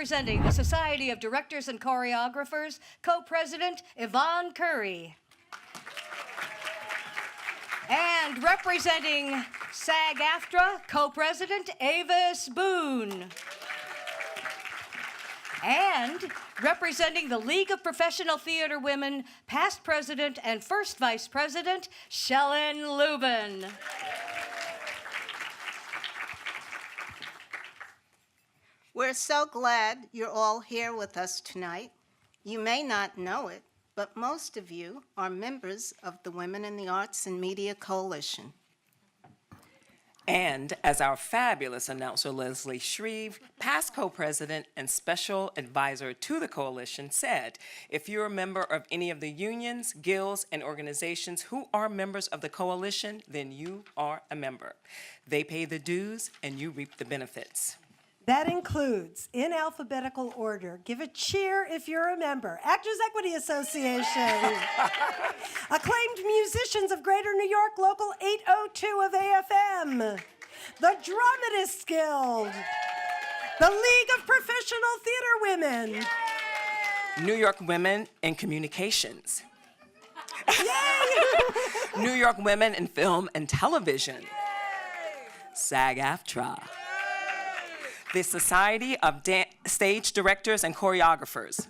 representing the Society of Directors and Choreographers, Co-President Yvonne Curry. And representing SAG-AFTRA, Co-President Avis Boone. And representing the League of Professional Theater Women, past president and first vice president, Shellen Lubin. We're so glad you're all here with us tonight. You may not know it, but most of you are members of the Women in the Arts and Media Coalition. And as our fabulous announcer, Leslie Shreve, past co-president and special advisor to the coalition, said, if you're a member of any of the unions, guilds, and organizations who are members of the coalition, then you are a member. They pay the dues and you reap the benefits. That includes, in alphabetical order, give a cheer if you're a member, Actors Equity Association, Acclaimed Musicians of Greater New York, Local 802 of AFM, the Dramatists Guild, the League of Professional Theater Women, New York Women in Communications, New York Women in Film and Television, SAG-AFTRA, the Society of Stage Directors and Choreographers,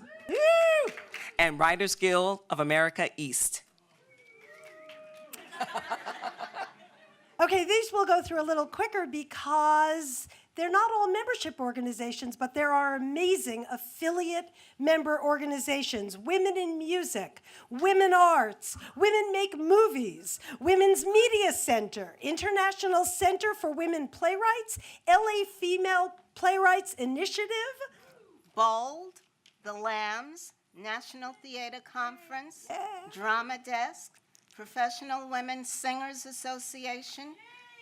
and Writers Guild of America East. Okay, these we'll go through a little quicker because they're not all membership organizations, but there are amazing affiliate member organizations. Women in Music, Women Arts, Women Make Movies, Women's Media Center, International Center for Women Playwrights, LA Female Playwrights Initiative, BOLD, The Lambs, National Theater Conference, Drama Desk, Professional Women Singers Association,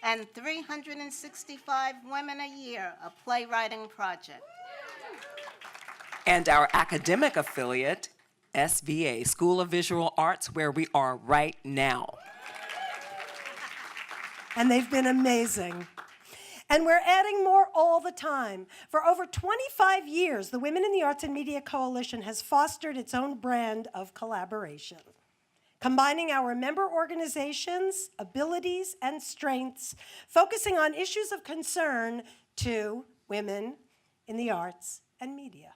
and 365 Women a Year, a playwriting project. And our academic affiliate, SVA, School of Visual Arts, where we are right now. and they've been amazing. And we're adding more all the time. For over 25 years, the Women in the Arts and Media Coalition has fostered its own brand of collaboration, combining our member organizations, abilities, and strengths, focusing on issues of concern to women in the arts and media.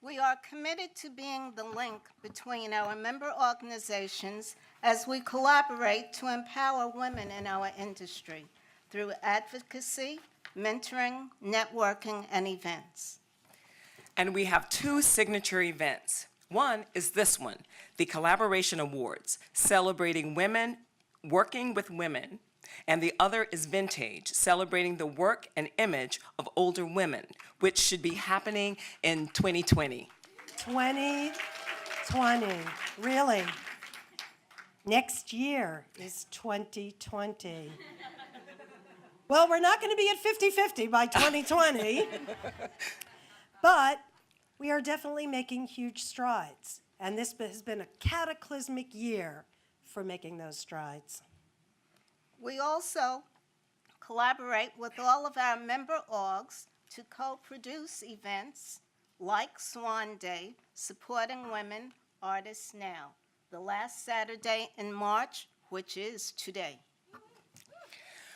We are committed to being the link between our member organizations as we collaborate to empower women in our industry through advocacy, mentoring, networking, and events. And we have two signature events. One is this one, the Collaboration Awards, celebrating women working with women, and the other is Vintage, celebrating the work and image of older women, which should be happening in 2020. 2020, really. Next year is 2020. Well, we're not going to be at 50-50 by 2020, but we are definitely making huge strides, and this has been a cataclysmic year for making those strides. We also collaborate with all of our member orgs to co-produce events like Swan Day, supporting women artists now, the last Saturday in March, which is today.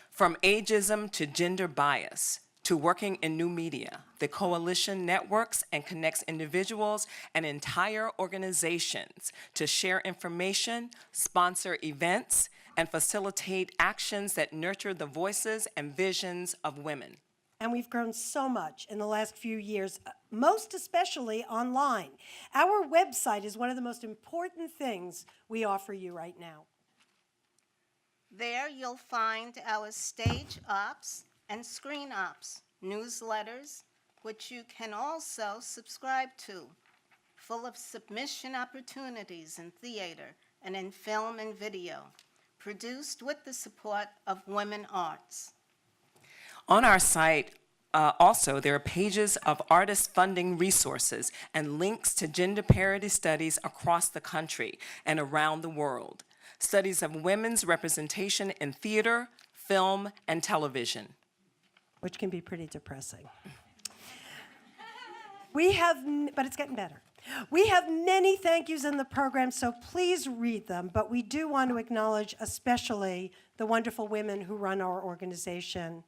From ageism to gender bias, to working in new media, the coalition networks and connects individuals and entire organizations to share information, sponsor events, and facilitate actions that nurture the voices and visions of women. And we've grown so much in the last few years, most especially online. Our website is one of the most important things we offer you right now. There you'll find our stage ops and screen ops newsletters, which you can also subscribe to, full of submission opportunities in theater and in film and video, produced with the support of Women Arts. On our site, also, there are pages of artist funding resources and links to gender parity studies across the country and around the world. Studies of women's representation in theater, film, and television. Which can be pretty depressing. but it's getting better. We have many thank yous in the program, so please read them, but we do want to acknowledge especially the wonderful women who run our organization.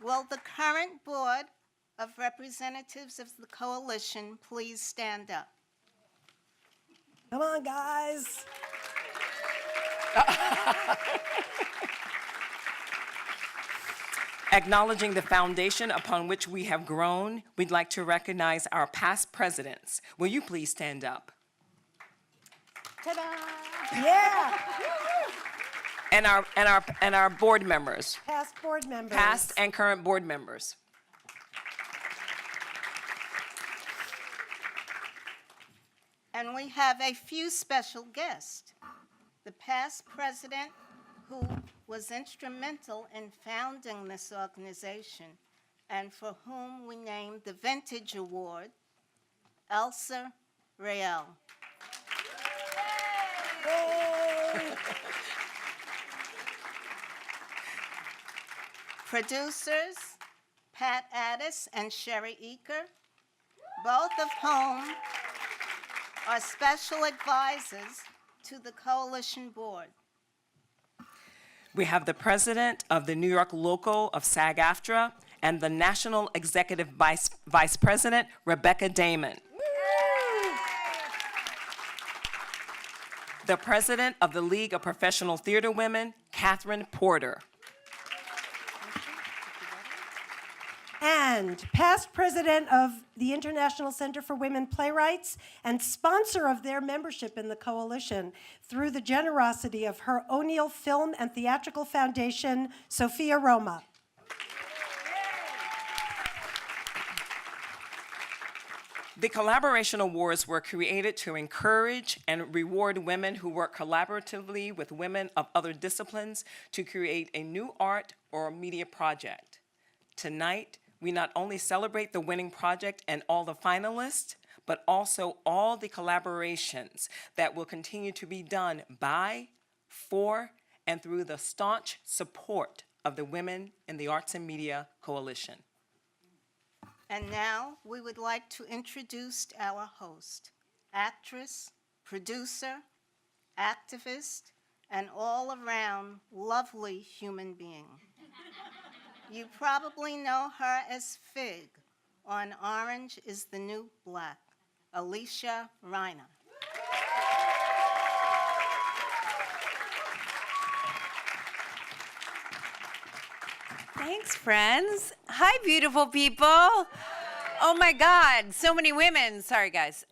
Will the current board of representatives of the coalition please stand up? Come on, guys. Acknowledging the foundation upon which we have grown, we'd like to recognize our past presidents. Will you please stand up? Ta-da! Yeah. And our board members, Past board members. past and current board members. And we have a few special guests. The past president, who was instrumental in founding this organization and for whom we named the Vintage Award, Alysia Reiner. Producers, Pat Addis and Sherry Eaker, both of whom are special advisors to the coalition board. We have the president of the New York local of SAG-AFTRA and the national executive vice president, Rebecca Damon. The president of the League of Professional Theater Women, Catherine Porter. And past president of the International Center for Women Playwrights and sponsor of their membership in the coalition through the generosity of her O'Neill Film and Theatrical Foundation, Sophia Roma. The Collaboration Awards were created to encourage and reward women who work collaboratively with women of other disciplines to create a new art or media project. Tonight, we not only celebrate the winning project and all the finalists, but also all the collaborations that will continue to be done by, for, and through the staunch support of the Women in the Arts and Media Coalition. And now we would like to introduce our host, actress, producer, activist, and all-around lovely human being. You probably know her as Fig on Orange is the New Black, Alysia Reiner. Thanks, friends. Hi, beautiful people. Oh my God, so many women. Sorry, guys.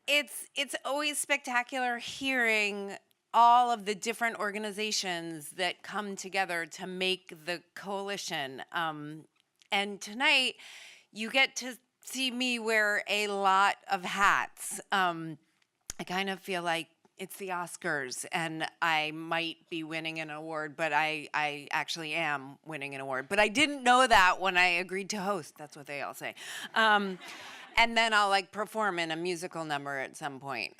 It's always spectacular hearing all of the different organizations that come together to make the coalition. And tonight, you get to see me wear a lot of hats. I kind of feel like it's the Oscars, and I might be winning an award, but I actually am winning an award. But I didn't know that when I agreed to host. That's what they all say. And then I'll like perform in a musical number at some point.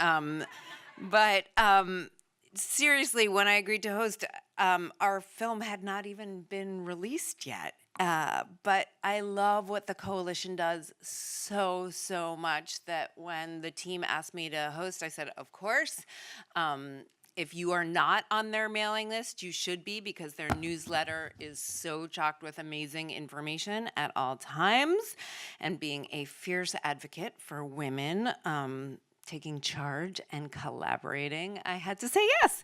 Seriously, when I agreed to host, our film had not even been released yet. But I love what the coalition does so much that when the team asked me to host, I said, of course. If you are not on their mailing list, you should be, because their newsletter is so chocked with amazing information at all times. And being a fierce advocate for women, taking charge and collaborating, I had to say yes.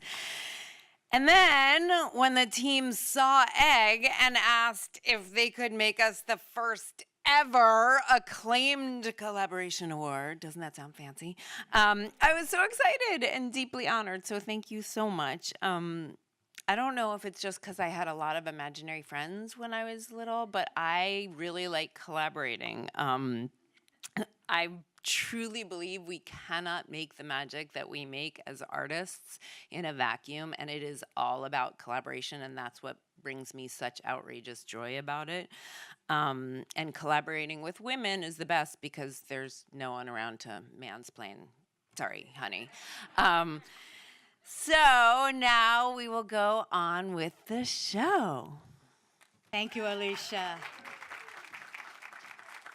And then when the team saw Egg and asked if they could make us the first ever Acclaimed Collaboration Award, doesn't that sound fancy? I was so excited and deeply honored, so thank you so much. I don't know if it's just because I had a lot of imaginary friends when I was little, but I really like collaborating. I truly believe we cannot make the magic that we make as artists in a vacuum, and it is all about collaboration, and that's what brings me such outrageous joy about it. And collaborating with women is the best because there's no one around to mansplain. Sorry, honey. So now we will go on with the show. Thank you, Alysia.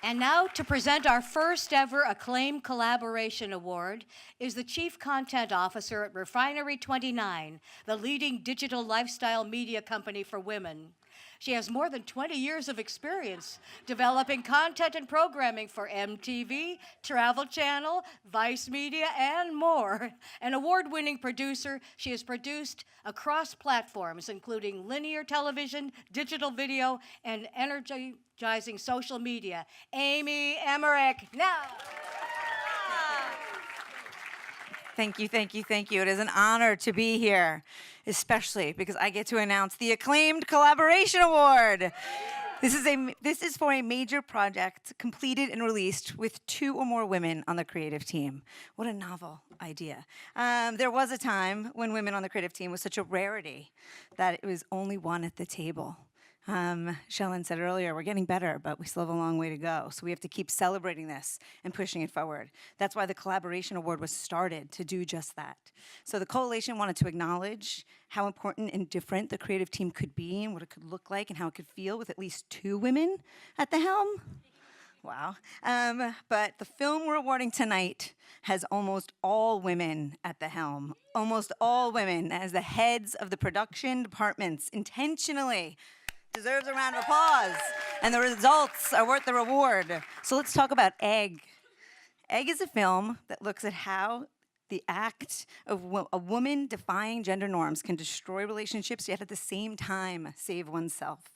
And now to present our first ever Acclaimed Collaboration Award is the Chief Content Officer at Refinery29, the leading digital lifestyle media company for women. She has more than 20 years of experience developing content and programming for MTV, Travel Channel, Vice Media, and more. An award-winning producer, she has produced across platforms, including linear television, digital video, and energizing social media. Amy Emmerich, now. Thank you, thank you, thank you. It is an honor to be here, especially because I get to announce the Acclaimed Collaboration Award. This is for a major project completed and released with 2 or more women on the creative team. What a novel idea. There was a time when women on the creative team was such a rarity that it was only one at the table. Shellen said earlier, we're getting better, but we still have a long way to go. So we have to keep celebrating this and pushing it forward. That's why the Collaboration Award was started, to do just that. So the Coalition wanted to acknowledge how important and different the creative team could be and what it could look like and how it could feel with at least 2 women at the helm. Wow. But the film we're awarding tonight has almost all women at the helm. Almost all women as the heads of the production departments, intentionally. Deserves a round of applause. And the results are worth the reward. So let's talk about Egg. Egg is a film that looks at how the act of a woman defying gender norms can destroy relationships, yet at the same time save oneself.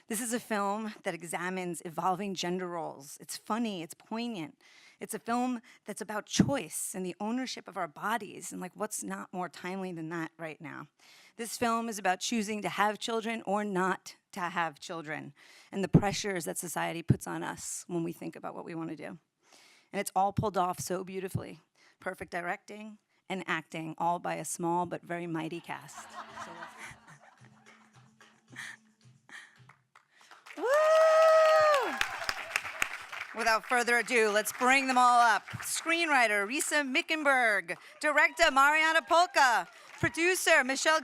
This is a film that examines evolving gender roles. It's funny, it's poignant. It's a film that's about choice and the ownership of our bodies, and like, what's not more timely than that right now? This film is about choosing to have children or not to have children, and the pressures that society puts on us when we think about what we want to do. And it's all pulled off so beautifully. Perfect directing and acting, all by a small but very mighty cast. Woo! Without further ado, let's bring them all up. Screenwriter Risa Mickenberg, director Marianna Palka, producer Michele,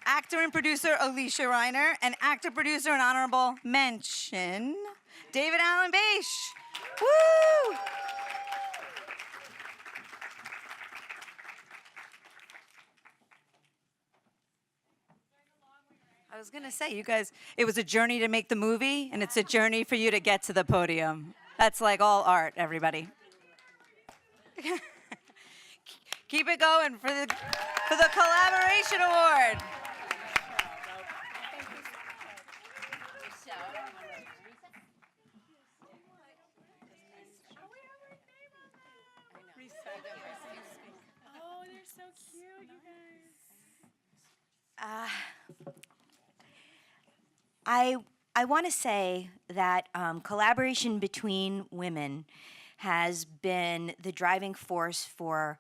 actor and producer Alysia Reiner, and actor-producer and Honorable MEN-tion, David Allen Basche. Woo! I was gonna say, you guys, it was a journey to make the movie, and it's a journey for you to get to the podium. That's like all art, everybody. Keep it going for the Collaboration Award. Oh, they're so cute, you guys. I want to say that collaboration between women has been the driving force for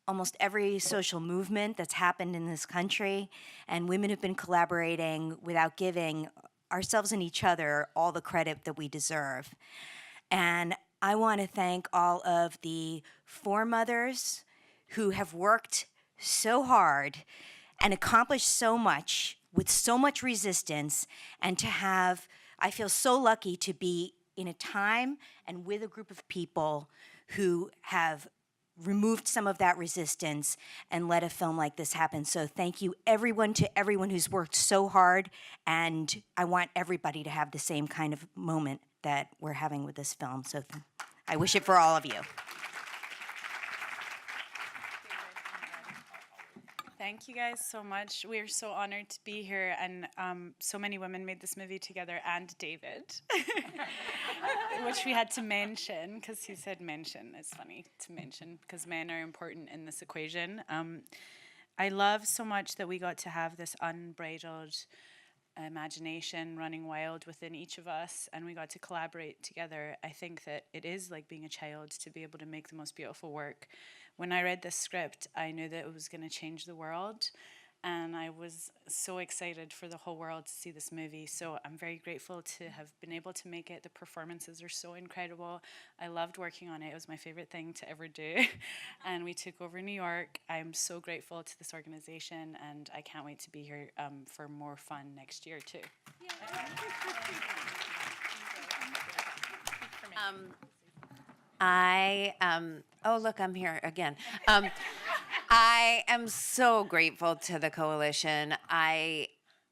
almost every social movement that's happened in this country, and women have been collaborating without giving ourselves and each other all the credit that we deserve. And I want to thank all of the foremothers who have worked so hard and accomplished so much with so much resistance, and to have, I feel so lucky to be in a time and with a group of people who have removed some of that resistance and let a film like this happen. So thank you everyone who's worked so hard, and I want everybody to have the same kind of moment that we're having with this film. So I wish it for all of you. Thank you guys so much. We're so honored to be here, and so many women made this movie together, and David, which we had to mention because he said mention. It's funny to mention because men are important in this equation. I love so much that we got to have this unbridled imagination running wild within each of us, and we got to collaborate together. I think that it is like being a child to be able to make the most beautiful work. When I read this script, I knew that it was going to change the world, and I was so excited for the whole world to see this movie. So I'm very grateful to have been able to make it. The performances are so incredible. I loved working on it. It was my favorite thing to ever do. And we took over New York. I'm so grateful to this organization, and I can't wait to be here for more fun next year too. Oh, look, I'm here again. I am so grateful to the coalition. I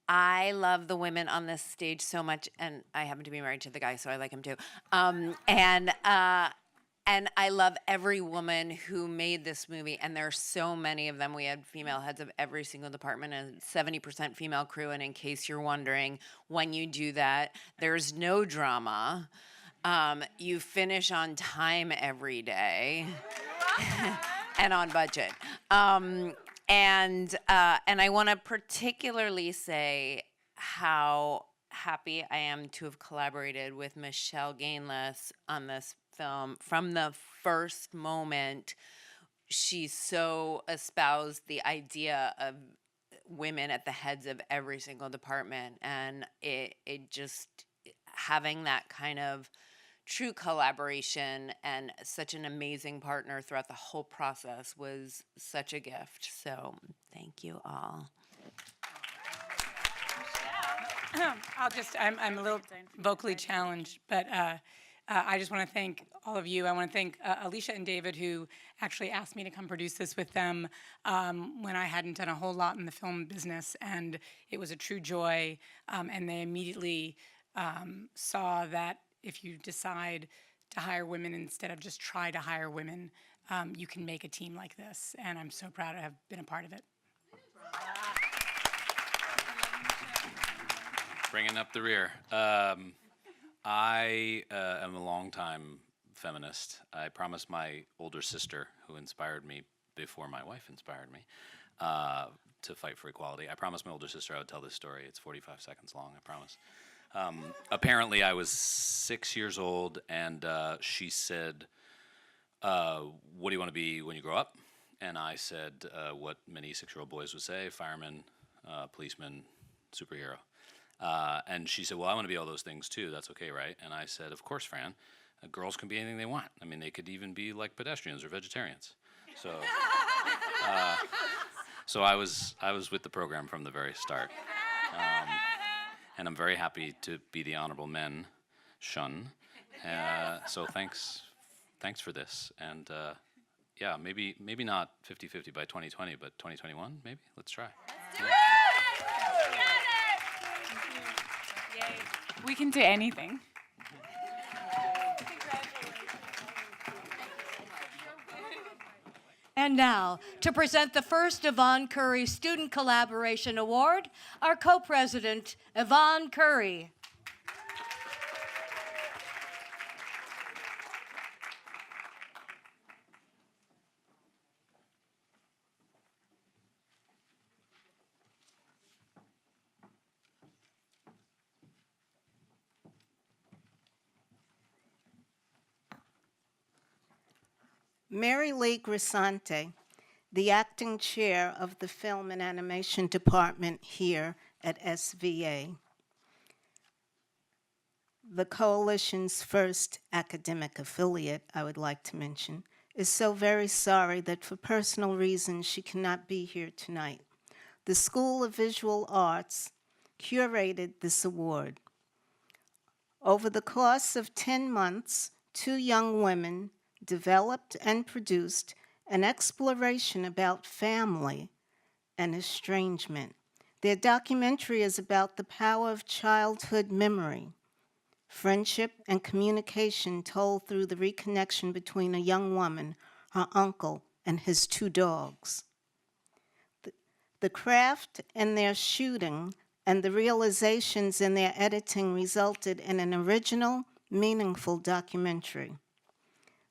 love the women on this stage so much, and I happen to be married to the guy, so I like him too. And I love every woman who made this movie, and there are so many of them. We had female heads of every single department and 70% female crew, and in case you're wondering, when you do that, there's no drama. You finish on time every day and on budget. And I want to particularly say how happy I am to have collaborated with Michele Ganeless on this film. From the first moment, she so espoused the idea of women at the heads of every single department, and it just having that kind of true collaboration and such an amazing partner throughout the whole process was such a gift. So thank you all. I'm a little vocally challenged, but I just want to thank all of you. I want to thank Alysia and David, who actually asked me to come produce this with them when I hadn't done a whole lot in the film business, and it was a true joy. And they immediately saw that if you decide to hire women instead of just try to hire women, you can make a team like this, and I'm so proud to have been a part of it. Bringing up the rear. I am a longtime feminist. I promised my older sister, who inspired me before my wife inspired me, to fight for equality. I promised my older sister I would tell this story. It's 45 seconds long, I promise. Apparently, I was 6 years old, and she said, what do you want to be when you grow up? And I said what many 6-year-old boys would say: fireman, policeman, superhero. And she said, well, I want to be all those things too. That's okay, right? And I said, of course, Fran. Girls can be anything they want. I mean, they could even be like pedestrians or vegetarians. So, so I was with the program from the very start. And I'm very happy to be the Honorable MEN-tion. So thanks for this. And yeah, maybe not 50-50 by 2020, but 2021, maybe? Let's try. We can do anything. And now, to present the first Yvonne Curry Student Collaboration Award, our co-president, Yvonne Curry. Mary Lee Grisante, the acting chair of the Film and Animation Department here at SVA, the Coalition's first academic affiliate, I would like to mention, is so very sorry that for personal reasons she cannot be here tonight. The School of Visual Arts curated this award. Over the course of 10 months, 2 young women developed and produced an exploration about family and estrangement. Their documentary is about the power of childhood memory, friendship, and communication told through the reconnection between a young woman, her uncle, and his 2 dogs. The craft in their shooting and the realizations in their editing resulted in an original, meaningful documentary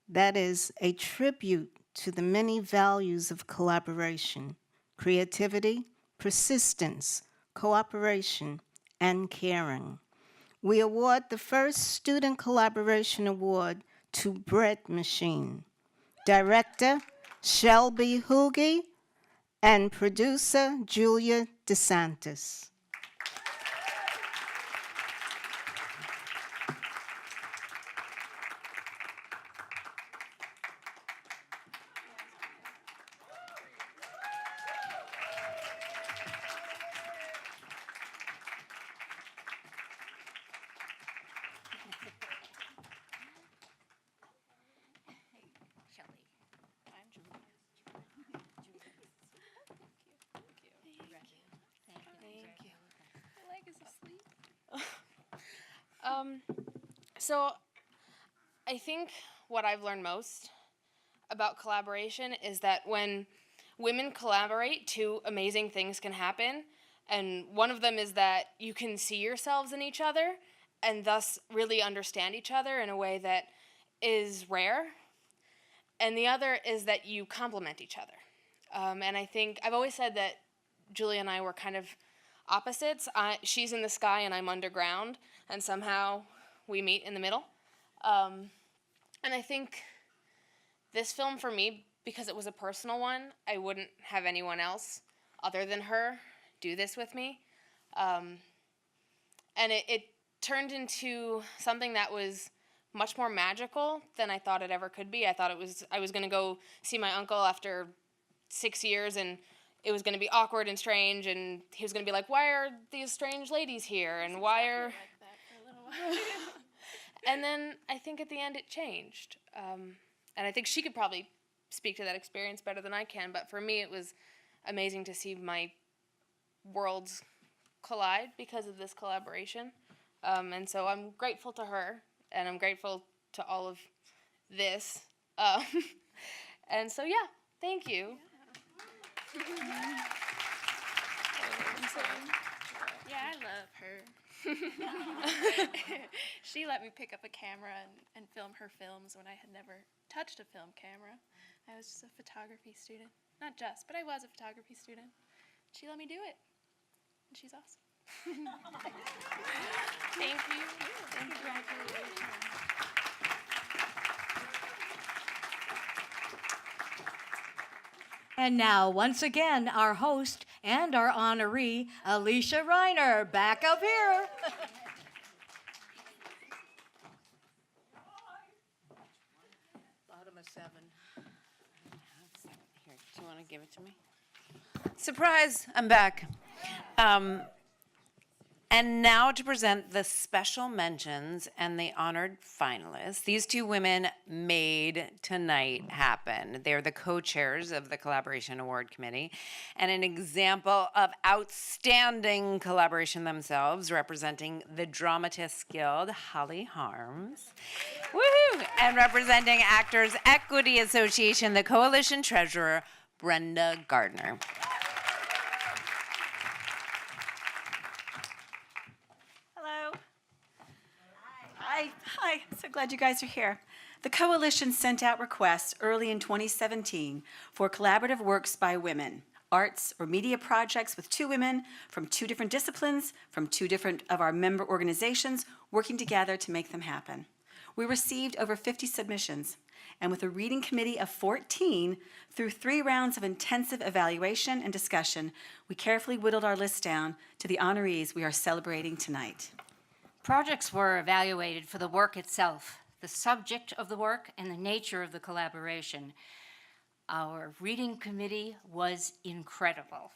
that is a tribute to the many values of collaboration, creativity, persistence, cooperation, and caring. We award the first Student Collaboration Award to Bread Machine, director Shelby Hoogie, and producer Julia DeSantis. So I think what I've learned most about collaboration is that when women collaborate, two amazing things can happen. And one of them is that you can see yourselves in each other and thus really understand each other in a way that is rare. And the other is that you complement each other. And I think I've always said that Julia and I were kind of opposites. She's in the sky and I'm underground, and somehow we meet in the middle. And I think this film for me, because it was a personal one, I wouldn't have anyone else other than her do this with me. And it turned into something that was much more magical than I thought it ever could be. I thought I was gonna go see my uncle after 6 years, and it was gonna be awkward and strange, and he was gonna be like, why are these strange ladies here? And why are... And then I think at the end it changed. And I think she could probably speak to that experience better than I can, but for me it was amazing to see my worlds collide because of this collaboration. And so I'm grateful to her, and I'm grateful to all of this. And so yeah, thank you. Yeah, I love her. She let me pick up a camera and film her films when I had never touched a film camera. I was just a photography student. Not just, but I was a photography student. She let me do it. And she's awesome. Thank you. Congratulations. And now, once again, our host and our honoree, Alysia Reiner, back up here. Bottom of 7. Here, do you want to give it to me? Surprise, I'm back. And now to present the special mentions and the honored finalists. These two women made tonight happen. They're the co-chairs of the Collaboration Award Committee and an example of outstanding collaboration themselves, representing the Dramatists Guild, Holly Harms. Woohoo! And representing Actors Equity Association, the Coalition Treasurer, Brenda Gardner. Hi, so glad you guys are here. The Coalition sent out requests early in 2017 for collaborative works by women, arts or media projects with two women from two different disciplines, from two different of our member organizations, working together to make them happen. We received over 50 submissions, and with a reading committee of 14, through 3 rounds of intensive evaluation and discussion, we carefully whittled our list down to the honorees we are celebrating tonight. Projects were evaluated for the work itself, the subject of the work, and the nature of the collaboration. Our reading committee was incredible.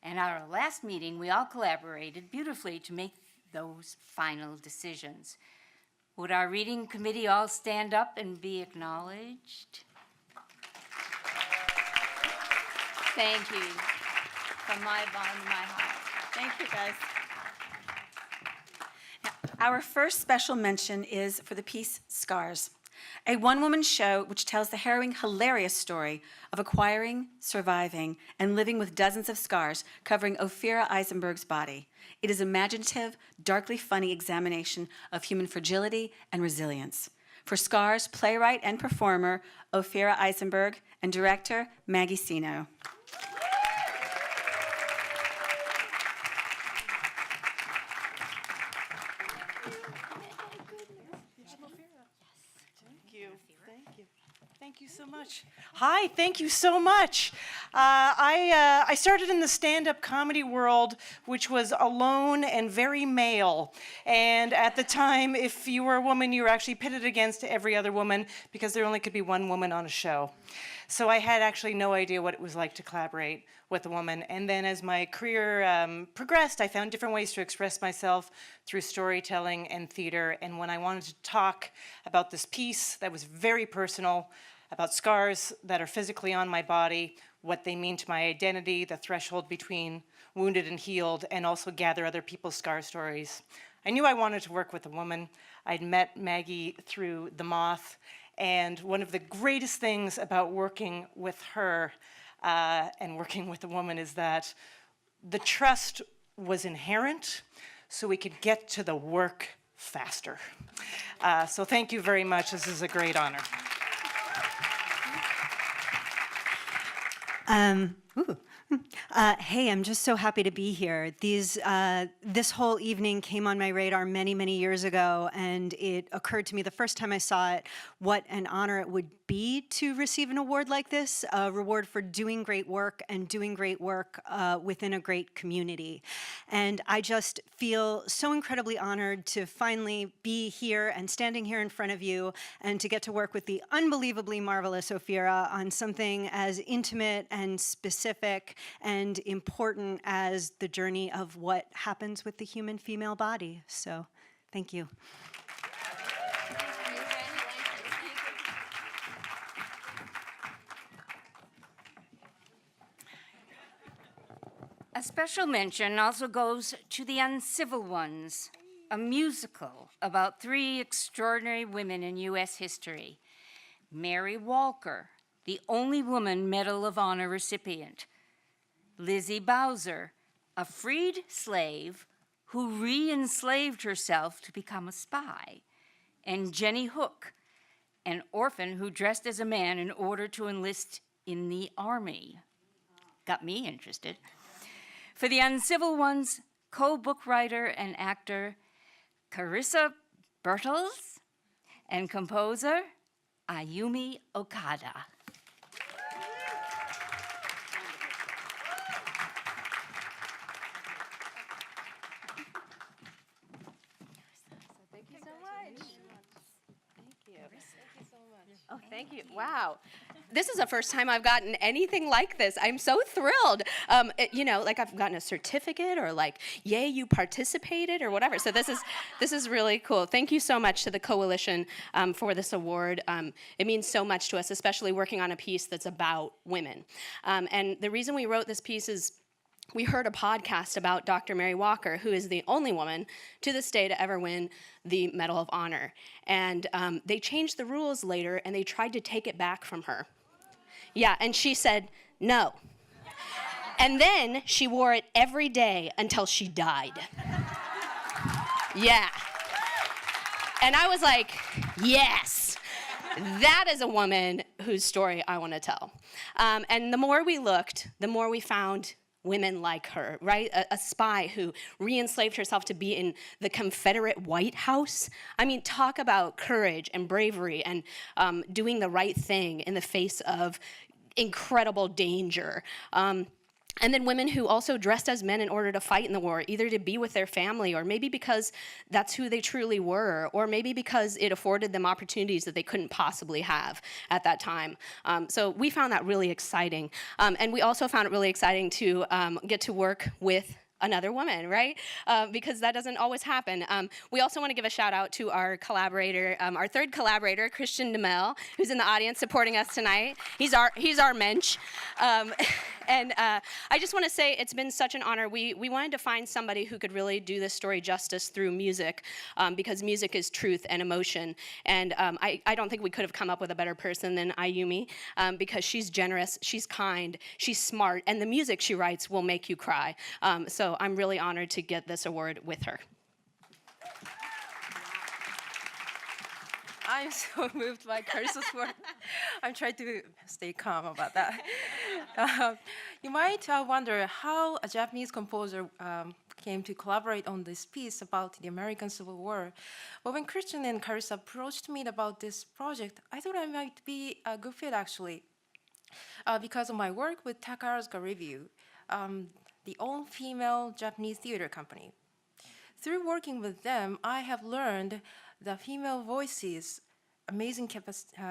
And at our last meeting, we all collaborated beautifully to make those final decisions. Would our reading committee all stand up and be acknowledged? Thank you. From my bottom of my heart. Thank you, guys. Our first special mention is for the piece Scars, a one-woman show which tells the harrowing, hilarious story of acquiring, surviving, and living with dozens of scars covering Ophira Eisenberg's body. It is imaginative, darkly funny examination of human fragility and resilience. For Scars, playwright and performer Ophira Eisenberg and director Maggie Sino. Thank you so much. Hi, thank you so much. I started in the stand-up comedy world, which was alone and very male. And at the time, if you were a woman, you were actually pitted against every other woman because there only could be one woman on a show. So I had actually no idea what it was like to collaborate with a woman. And then as my career progressed, I found different ways to express myself through storytelling and theater. And when I wanted to talk about this piece that was very personal, about scars that are physically on my body, what they mean to my identity, the threshold between wounded and healed, and also gather other people's scar stories. I knew I wanted to work with a woman. I'd met Maggie through The Moth, and one of the greatest things about working with her and working with a woman is that the trust was inherent, so we could get to the work faster. So thank you very much. This is a great honor. Hey, I'm just so happy to be here. This whole evening came on my radar many, many years ago, and it occurred to me the first time I saw it what an honor it would be to receive an award like this, a reward for doing great work and doing great work within a great community. And I just feel so incredibly honored to finally be here and standing here in front of you and to get to work with the unbelievably marvelous Ophira on something as intimate and specific and important as the journey of what happens with the human female body. So, thank you. A special mention also goes to The Uncivil Ones, a musical about 3 extraordinary women in U.S. history. Mary Walker, the only woman Medal of Honor recipient. Lizzie Bowser, a freed slave who re-enslaved herself to become a spy. And Jenny Hook, an orphan who dressed as a man in order to enlist in the army. Got me interested. For The Uncivil Ones, co-book writer and actor Carissa Bertels and composer Ayumi Okada. Thank you so much. Thank you. Thank you so much. Oh, thank you. Wow. This is the first time I've gotten anything like this. I'm so thrilled. You know, like I've gotten a certificate or like, yay, you participated or whatever. So this is really cool. Thank you so much to the Coalition for this award. It means so much to us, especially working on a piece that's about women. And the reason we wrote this piece is we heard a podcast about Dr. Mary Walker, who is the only woman to this day to ever win the Medal of Honor. And they changed the rules later, and they tried to take it back from her. Yeah, and she said no. And then she wore it every day until she died. Yeah. And I was like, yes. That is a woman whose story I want to tell. And the more we looked, the more we found women like her, right? A spy who re-enslaved herself to be in the Confederate White House. I mean, talk about courage and bravery and doing the right thing in the face of incredible danger. And then women who also dressed as men in order to fight in the war, either to be with their family or maybe because that's who they truly were, or maybe because it afforded them opportunities that they couldn't possibly have at that time. So we found that really exciting. And we also found it really exciting to get to work with another woman, right? Because that doesn't always happen. We also want to give a shout out to our collaborator, our third collaborator, Christian DeMel, who's in the audience supporting us tonight. He's our mensch. And I just want to say it's been such an honor. We wanted to find somebody who could really do this story justice through music, because music is truth and emotion. And I don't think we could have come up with a better person than Ayumi, because she's generous, she's kind, she's smart, and the music she writes will make you cry. So I'm really honored to get this award with her. I'm so moved by Carissa's work. I'm trying to stay calm about that. You might wonder how a Japanese composer came to collaborate on this piece about the American Civil War. But when Christian and Carissa approached me about this project, I thought I might be a good fit, actually. because of my work with Takarazuka Review, the all-female Japanese theater company. Through working with them, I have learned the female voices' amazing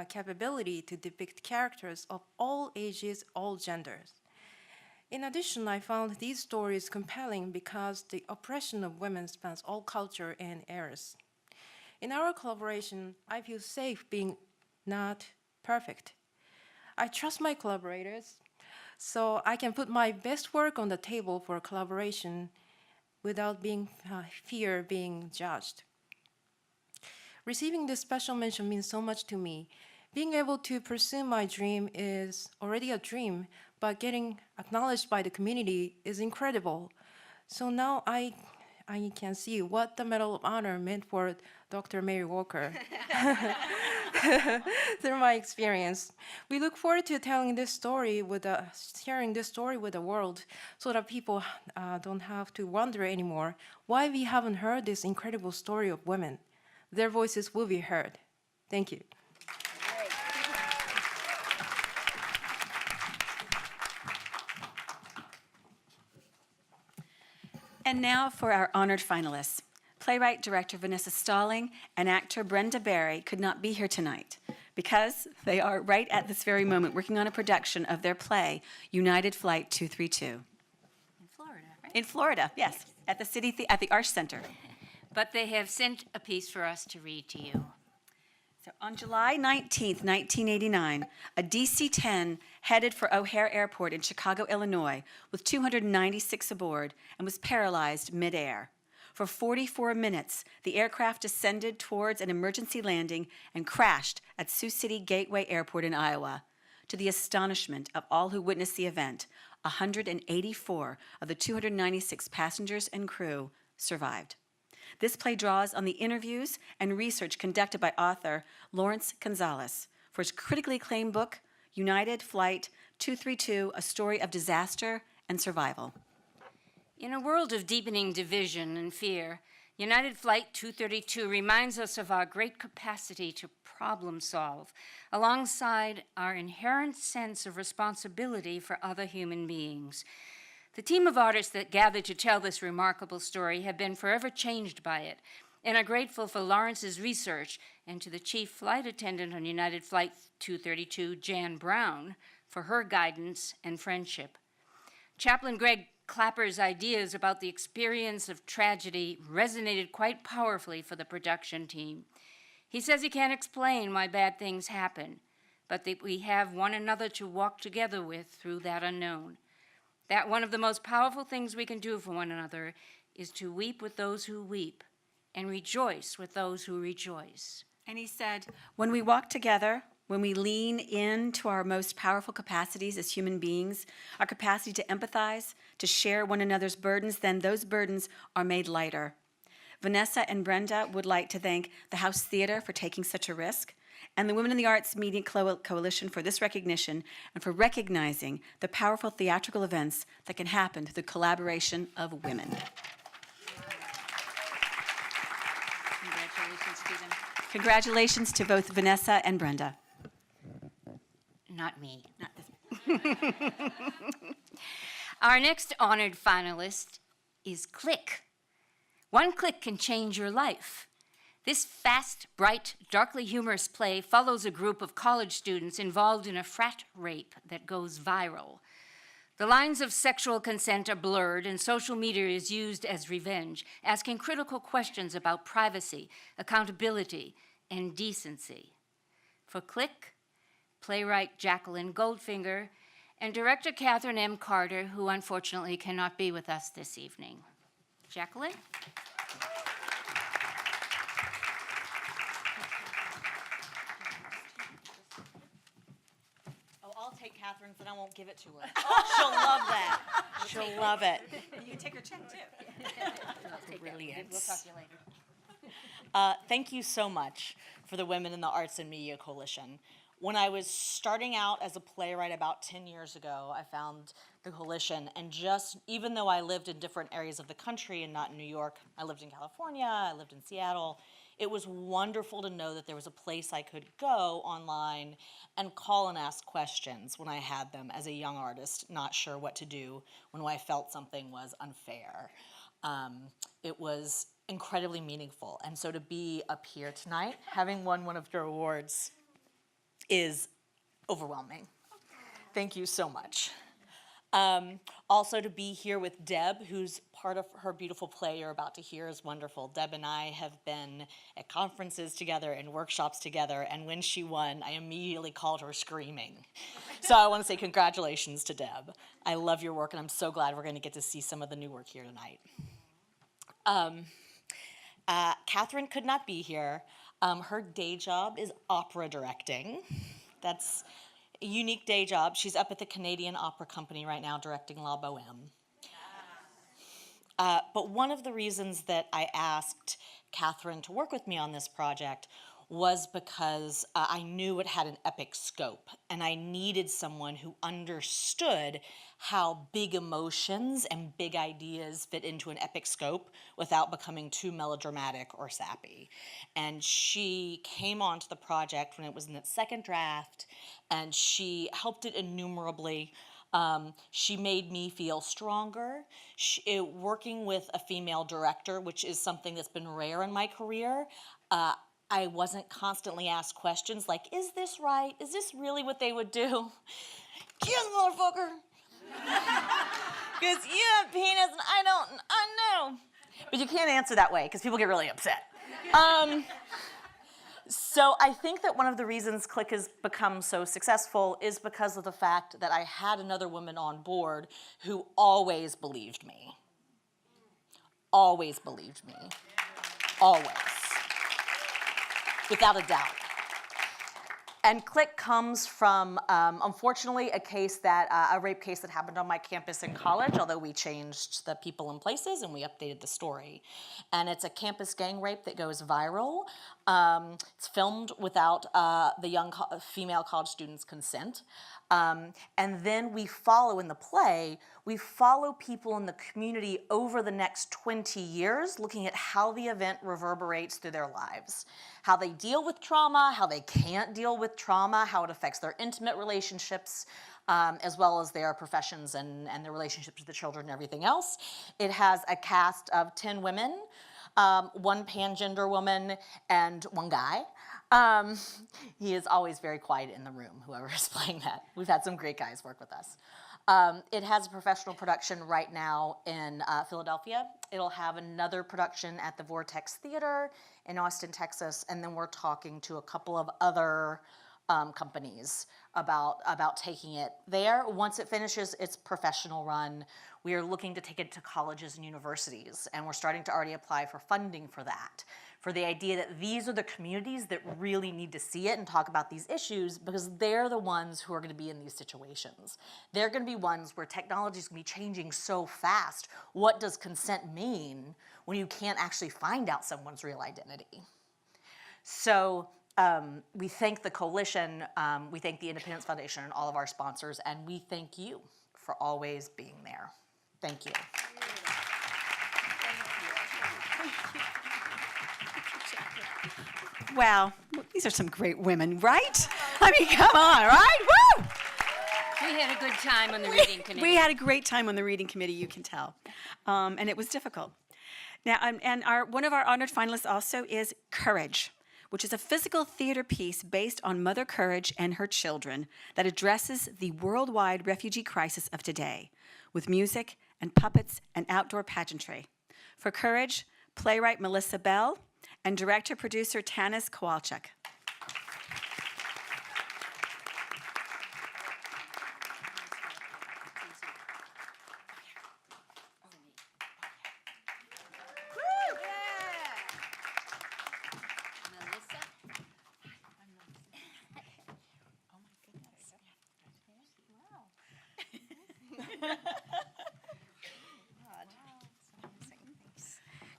capability to depict characters of all ages, all genders. In addition, I found these stories compelling because the oppression of women spans all culture and eras. In our collaboration, I feel safe being not perfect. I trust my collaborators, so I can put my best work on the table for collaboration without fear being judged. Receiving this special mention means so much to me. Being able to pursue my dream is already a dream, but getting acknowledged by the community is incredible. So now I can see what the Medal of Honor meant for Dr. Mary Walker through my experience. We look forward to telling this story sharing this story with the world so that people don't have to wonder anymore why we haven't heard this incredible story of women. Their voices will be heard. Thank you. And now for our honored finalists. Playwright director Vanessa Stalling and actor Brenda Barry could not be here tonight because they are right at this very moment working on a production of their play, United Flight 232. In Florida, right? In Florida, yes, at the Arts Center. But they have sent a piece for us to read to you. So on July 19th, 1989, a DC-10 headed for O'Hare Airport in Chicago, Illinois, with 296 aboard and was paralyzed midair. For 44 minutes, the aircraft descended towards an emergency landing and crashed at Sioux City Gateway Airport in Iowa. To the astonishment of all who witnessed the event, 184 of the 296 passengers and crew survived. This play draws on the interviews and research conducted by author Lawrence Gonzalez for his critically acclaimed book, United Flight 232, A Story of Disaster and Survival. In a world of deepening division and fear, United Flight 232 reminds us of our great capacity to problem solve, alongside our inherent sense of responsibility for other human beings. The team of artists that gathered to tell this remarkable story have been forever changed by it, and are grateful for Lawrence's research and to the chief flight attendant on United Flight 232, Jan Brown, for her guidance and friendship. Chaplain Greg Clapper's ideas about the experience of tragedy resonated quite powerfully for the production team. He says he can't explain why bad things happen, but that we have one another to walk together with through that unknown. That one of the most powerful things we can do for one another is to weep with those who weep and rejoice with those who rejoice. And he said, when we walk together, when we lean into our most powerful capacities as human beings, our capacity to empathize, to share one another's burdens, then those burdens are made lighter. Vanessa and Brenda would like to thank the House Theater for taking such a risk, and the Women in the Arts Media Coalition for this recognition and for recognizing the powerful theatrical events that can happen through the collaboration of women. Congratulations to them. Congratulations to both Vanessa and Brenda. Not me. Not this. Our next honored finalist is Click. One click can change your life. This fast, bright, darkly humorous play follows a group of college students involved in a frat rape that goes viral. The lines of sexual consent are blurred, and social media is used as revenge, asking critical questions about privacy, accountability, and decency. For Click, playwright Jacqueline Goldfinger and director Catherine M. Carter, who unfortunately cannot be with us this evening. Jacqueline? Take Catherine's and I won't give it to her. She'll love that. She'll love it. You can take her check too. Brilliant. We'll talk to you later. Thank you so much for the Women in the Arts and Media Coalition. When I was starting out as a playwright about 10 years ago, I found the coalition. And just, even though I lived in different areas of the country and not in New York, I lived in California, I lived in Seattle, it was wonderful to know that there was a place I could go online and call and ask questions when I had them as a young artist, not sure what to do when I felt something was unfair. It was incredibly meaningful. And so to be up here tonight, having won one of your awards, is overwhelming. Thank you so much. Also to be here with Deb, who's part of her beautiful play you're about to hear, is wonderful. Deb and I have been at conferences together and workshops together, and when she won, I immediately called her screaming. So I want to say congratulations to Deb. I love your work, and I'm so glad we're going to get to see some of the new work here tonight. Catherine could not be here. Her day job is opera directing. That's a unique day job. She's up at the Canadian Opera Company right now directing La Boheme. But one of the reasons that I asked Catherine to work with me on this project was because I knew it had an epic scope, and I needed someone who understood how big emotions and big ideas fit into an epic scope without becoming too melodramatic or sappy. And she came onto the project when it was in its second draft, and she helped it innumerably. She made me feel stronger. Working with a female director, which is something that's been rare in my career, I wasn't constantly asked questions like, is this right? Is this really what they would do? Yes, motherfucker. Because you have penis and I don't, I know. But you can't answer that way because people get really upset. So I think that one of the reasons Click has become so successful is because of the fact that I had another woman on board who always believed me. Always believed me. Always. Without a doubt. And Click comes from, unfortunately, a rape case that happened on my campus in college, although we changed the people and places and we updated the story. And it's a campus gang rape that goes viral. It's filmed without the young female college student's consent. And then we follow in the play, we follow people in the community over the next 20 years, looking at how the event reverberates through their lives, how they deal with trauma, how they can't deal with trauma, how it affects their intimate relationships, as well as their professions and their relationships with the children and everything else. It has a cast of 10 women, one pangender woman, and one guy. He is always very quiet in the room, whoever is playing that. We've had some great guys work with us. It has a professional production right now in Philadelphia. It'll have another production at the Vortex Theater in Austin, Texas, and then we're talking to a couple of other companies about taking it there. Once it finishes its professional run, we are looking to take it to colleges and universities, and we're starting to already apply for funding for that, for the idea that these are the communities that really need to see it and talk about these issues because they're the ones who are going to be in these situations. They're going to be ones where technology is going to be changing so fast. What does consent mean when you can't actually find out someone's real identity? So we thank the Coalition, we thank the Independence Foundation and all of our sponsors, and we thank you for always being there. Thank you. Wow, these are some great women, right? I mean, come on, right? Woo! We had a good time on the reading committee. We had a great time on the reading committee, you can tell. And it was difficult. Now, one of our honored finalists also is Courage, which is a physical theater piece based on Mother Courage and her children that addresses the worldwide refugee crisis of today with music and puppets and outdoor pageantry. For Courage, playwright Melissa Bell and director-producer Tanis Kowalczyk.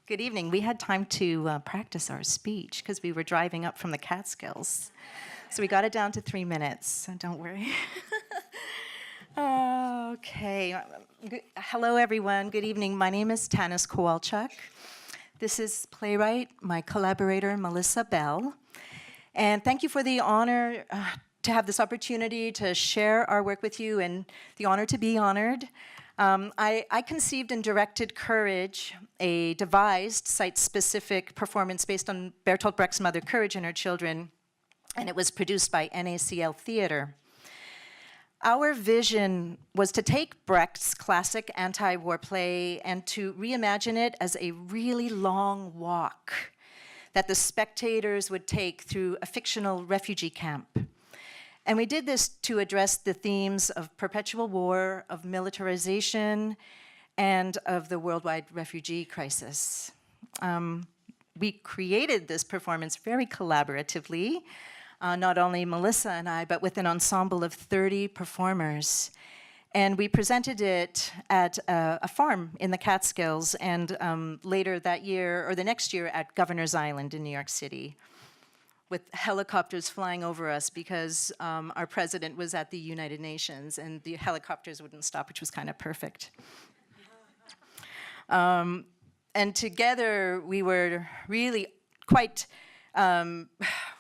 Good evening. We had time to practice our speech because we were driving up from the Catskills. So we got it down to 3 minutes, so don't worry. Okay. Hello, everyone. Good evening. My name is Tanis Kowalchuk. This is playwright, my collaborator, Melissa Bell. And thank you for the honor to have this opportunity to share our work with you and the honor to be honored. I conceived and directed Courage, a devised, site-specific performance based on Bertolt Brecht's mother, Courage, and her children, and it was produced by NACL Theater. Our vision was to take Brecht's classic anti-war play and to reimagine it as a really long walk that the spectators would take through a fictional refugee camp. And we did this to address the themes of perpetual war, of militarization, and of the worldwide refugee crisis. We created this performance very collaboratively, not only Melissa and I, but with an ensemble of 30 performers. And we presented it at a farm in the Catskills, and later that year, or the next year, at Governor's Island in New York City, with helicopters flying over us because our president was at the United Nations, and the helicopters wouldn't stop, which was kind of perfect. And together, we were really quite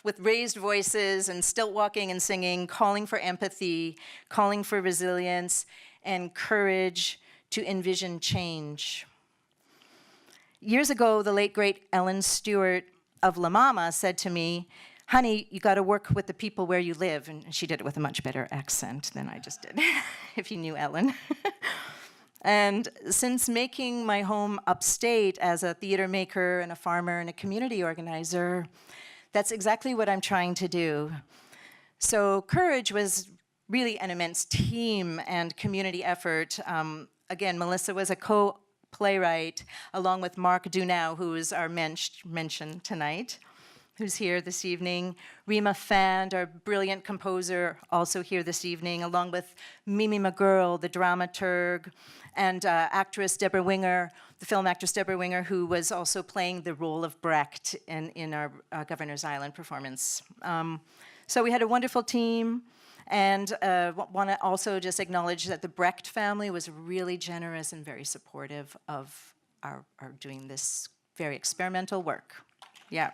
with raised voices and stilt walking and singing, calling for empathy, calling for resilience and courage to envision change. Years ago, the late, great Ellen Stewart of La Mama said to me, "Honey, you got to work with the people where you live." And she did it with a much better accent than I just did, if you knew Ellen. And since making my home upstate as a theater maker and a farmer and a community organizer, that's exactly what I'm trying to do. So Courage was really an immense team and community effort. Again, Melissa was a co-playwright, along with Mark Dunau, who is our mention tonight, who's here this evening. Rima Fand, our brilliant composer, also here this evening, along with Mimi McGurl, the dramaturg, and actress Deborah Winger, the film actress Deborah Winger, who was also playing the role of Brecht in our Governor's Island performance. So we had a wonderful team, and want to also just acknowledge that the Brecht family was really generous and very supportive of our doing this very experimental work. Yeah.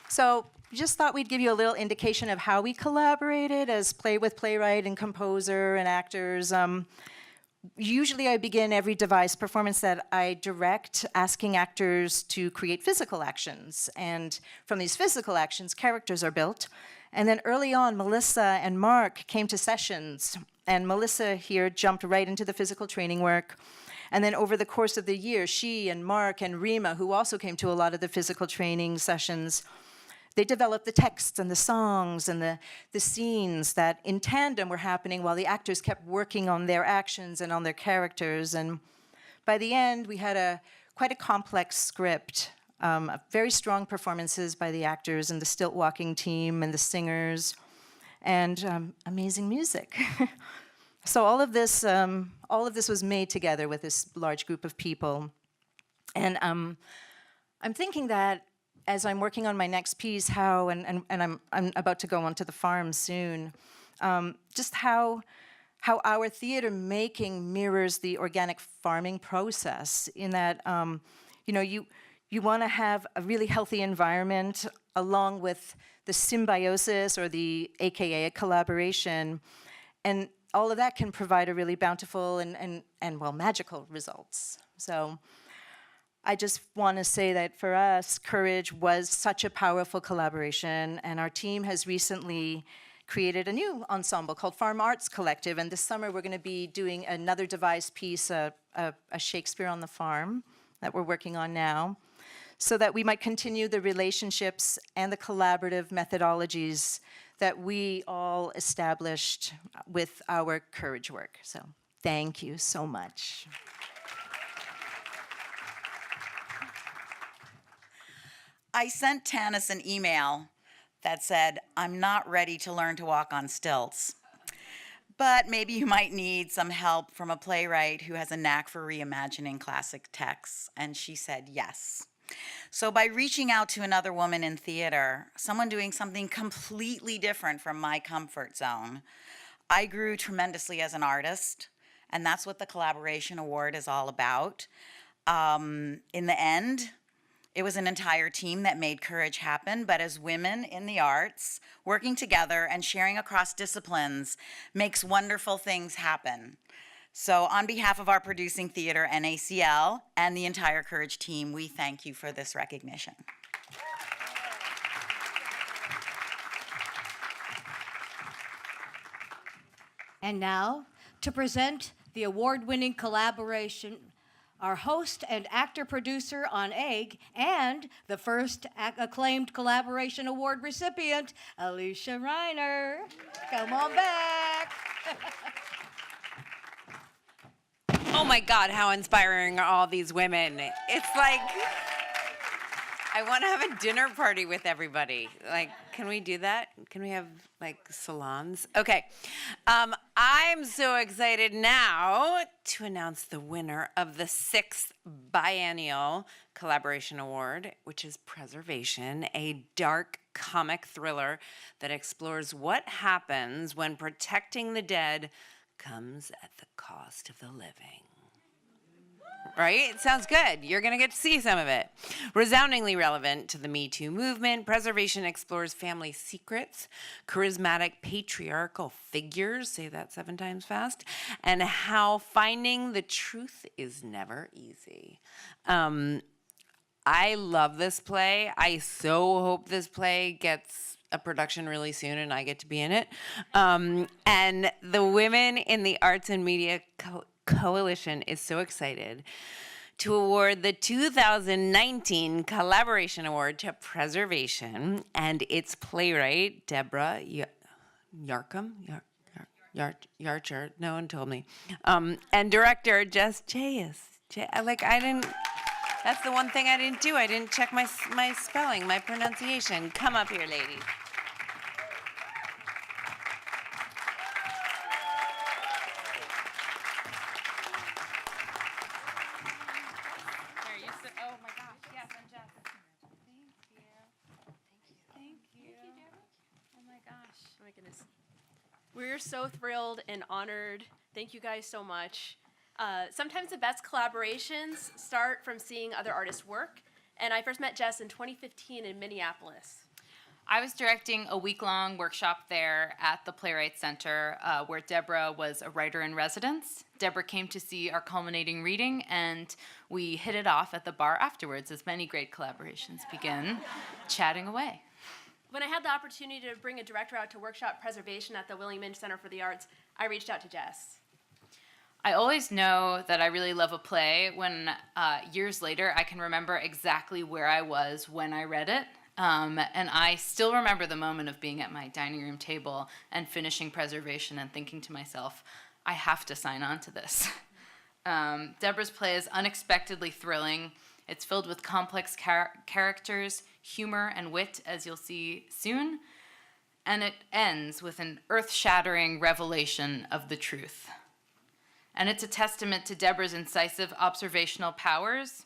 So just thought we'd give you a little indication of how we collaborated as playwright and composer and actors. Usually I begin every devised performance that I direct asking actors to create physical actions. And from these physical actions, characters are built. And then early on, Melissa and Mark came to sessions. And Melissa here jumped right into the physical training work. And then over the course of the year, she and Mark and Rima, who also came to a lot of the physical training sessions, they developed the texts and the songs and the scenes that in tandem were happening while the actors kept working on their actions and on their characters. And by the end, we had quite a complex script, very strong performances by the actors and the stilt walking team and the singers, and amazing music. So all of this was made together with this large group of people. And I'm thinking that as I'm working on my next piece, and I'm about to go onto the farm soon, just how our theater making mirrors the organic farming process, in that you want to have a really healthy environment along with the symbiosis, or the AKA collaboration, and all of that can provide a really bountiful and well, magical results. So I just want to say that for us, Courage was such a powerful collaboration, and our team has recently created a new ensemble called Farm Arts Collective, and this summer we're going to be doing another devised piece, a Shakespeare on the Farm, that we're working on now, so that we might continue the relationships and the collaborative methodologies that we all established with our Courage work. So thank you so much. I sent Tanis an email that said, "I'm not ready to learn to walk on stilts, but maybe you might need some help from a playwright who has a knack for reimagining classic texts." And she said yes. So by reaching out to another woman in theater, someone doing something completely different from my comfort zone, I grew tremendously as an artist, and that's what the Collaboration Award is all about. In the end, it was an entire team that made courage happen, but as women in the arts, working together and sharing across disciplines makes wonderful things happen. So on behalf of our producing theater, NACL, and the entire Courage team, we thank you for this recognition. And now, to present the award-winning collaboration, our host and actor-producer on Egg, and the first Acclaimed Collaboration Award recipient, Alysia Reiner. Come on back. Oh my God, how inspiring are all these women. It's like, I want to have a dinner party with everybody. Like, can we do that? Can we have like salons? Okay. I'm so excited now to announce the winner of the 6th Biennial Collaboration Award, which is Preservation, a dark comic thriller that explores what happens when protecting the dead comes at the cost of the living. Right? It sounds good. You're going to get to see some of it. Resoundingly relevant to the Me Too movement, Preservation explores family secrets, charismatic patriarchal figures, say that 7 times fast, and how finding the truth is never easy. I love this play. I so hope this play gets a production really soon and I get to be in it. And the Women in the Arts and Media Coalition is so excited to award the 2019 Collaboration Award to Preservation and its playwright, Deborah Yarchar, no one told me, and director, Jess Chayes. That's the one thing I didn't do. I didn't check my spelling, my pronunciation. Come up here, ladies. Oh my gosh, yes, I'm Jess. Thank you. Oh my gosh. Oh my goodness. We're so thrilled and honored. Thank you guys so much. Sometimes the best collaborations start from seeing other artists' work, and I first met Jess in 2015 in Minneapolis. I was directing a week-long workshop there at the Playwright Center where Deborah was a writer in residence. Deborah came to see our culminating reading, and we hit it off at the bar afterwards, as many great collaborations begin, chatting away. When I had the opportunity to bring a director out to workshop preservation at the William Inge Center for the Arts, I reached out to Jess. I always know that I really love a play when years later I can remember exactly where I was when I read it. And I still remember the moment of being at my dining room table and finishing Preservation and thinking to myself, I have to sign on to this. Deborah's play is unexpectedly thrilling. It's filled with complex characters, humor, and wit, as you'll see soon. And it ends with an earth-shattering revelation of the truth. And it's a testament to Deborah's incisive observational powers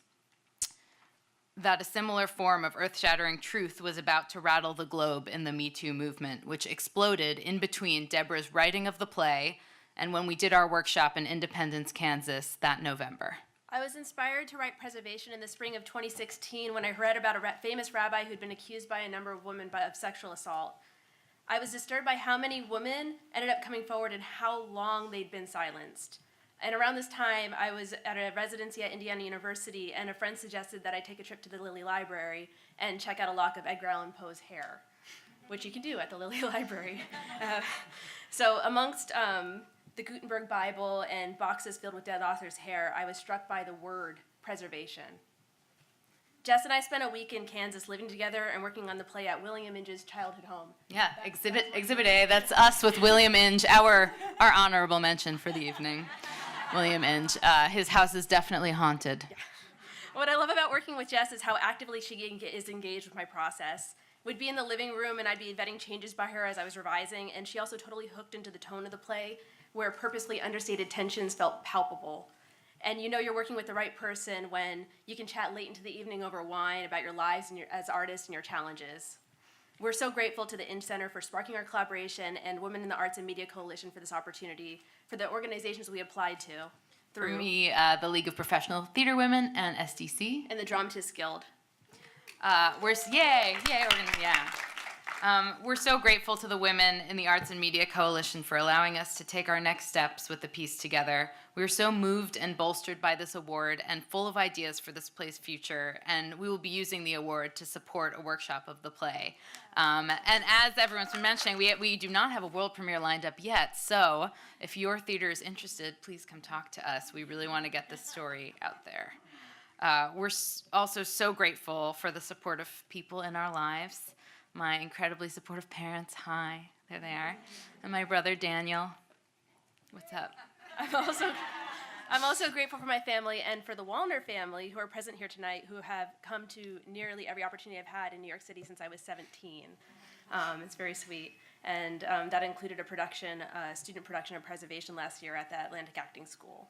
that a similar form of earth-shattering truth was about to rattle the globe in the Me Too movement, which exploded in between Deborah's writing of the play and when we did our workshop in Independence, Kansas that November. I was inspired to write Preservation in the spring of 2016 when I read about a famous rabbi who'd been accused by a number of women of sexual assault. I was disturbed by how many women ended up coming forward and how long they'd been silenced. And around this time, I was at a residency at Indiana University, and a friend suggested that I take a trip to the Lilly Library and check out a lock of Edgar Allan Poe's hair, which you can do at the Lilly Library. So amongst the Gutenberg Bible and boxes filled with dead authors' hair, I was struck by the word preservation. Jess and I spent a week in Kansas living together and working on the play at William Inge's childhood home. Yeah, Exhibit A, that's us with William Inge, our honorable mention for the evening. William Inge. His house is definitely haunted. Yeah. What I love about working with Jess is how actively she is engaged with my process. We'd be in the living room and I'd be vetting changes by her as I was revising, and she also totally hooked into the tone of the play, where purposely understated tensions felt palpable. And you know you're working with the right person when you can chat late into the evening over wine about your lives and as artists and your challenges. We're so grateful to the Inch Center for sparking our collaboration and Women in the Arts and Media Coalition for this opportunity, for the organizations we applied to For through me, the League of Professional Theater Women and SDC. and the Dramatists Guild. We're so grateful to the Women in the Arts and Media Coalition for allowing us to take our next steps with the piece together. We are so moved and bolstered by this award and full of ideas for this play's future, and we will be using the award to support a workshop of the play. And as everyone's been mentioning, we do not have a world premiere lined up yet, so if your theater is interested, please come talk to us. We really want to get this story out there. We're also so grateful for the support of people in our lives. My incredibly supportive parents, hi, there they are, and my brother Daniel. What's up? I'm also grateful for my family and for the Wallner family who are present here tonight, who have come to nearly every opportunity I've had in New York City since I was 17. It's very sweet. And that included a student production of Preservation last year at the Atlantic Acting School.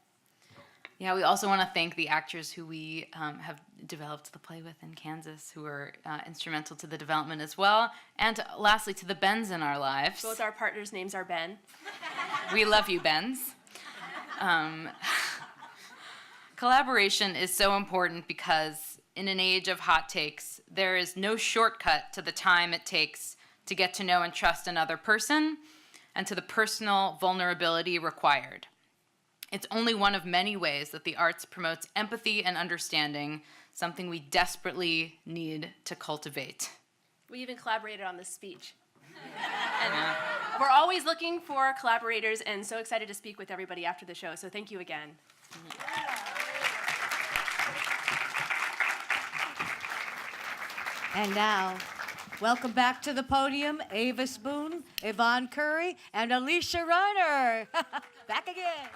Yeah, we also want to thank the actors who we have developed the play with in Kansas, who were instrumental to the development as well. And lastly, to the Bens in our lives. Both our partners' names are Ben. We love you, Bens. Collaboration is so important because in an age of hot takes, there is no shortcut to the time it takes to get to know and trust another person and to the personal vulnerability required. It's only one of many ways that the arts promotes empathy and understanding, something we desperately need to cultivate. We even collaborated on this speech. And we're always looking for collaborators and so excited to speak with everybody after the show, so thank you again. And now, welcome back to the podium, Ava Spoon, Yvonne Curry, and Alysia Reiner. Back again.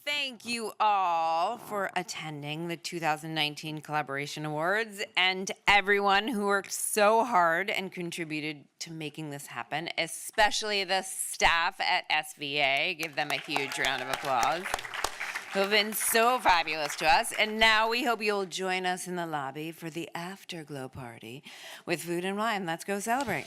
Thank you all for attending the 2019 Collaboration Awards and everyone who worked so hard and contributed to making this happen, especially the staff at SVA. Give them a huge round of applause. Who have been so fabulous to us. And now we hope you'll join us in the lobby for the afterglow party with food and wine. Let's go celebrate.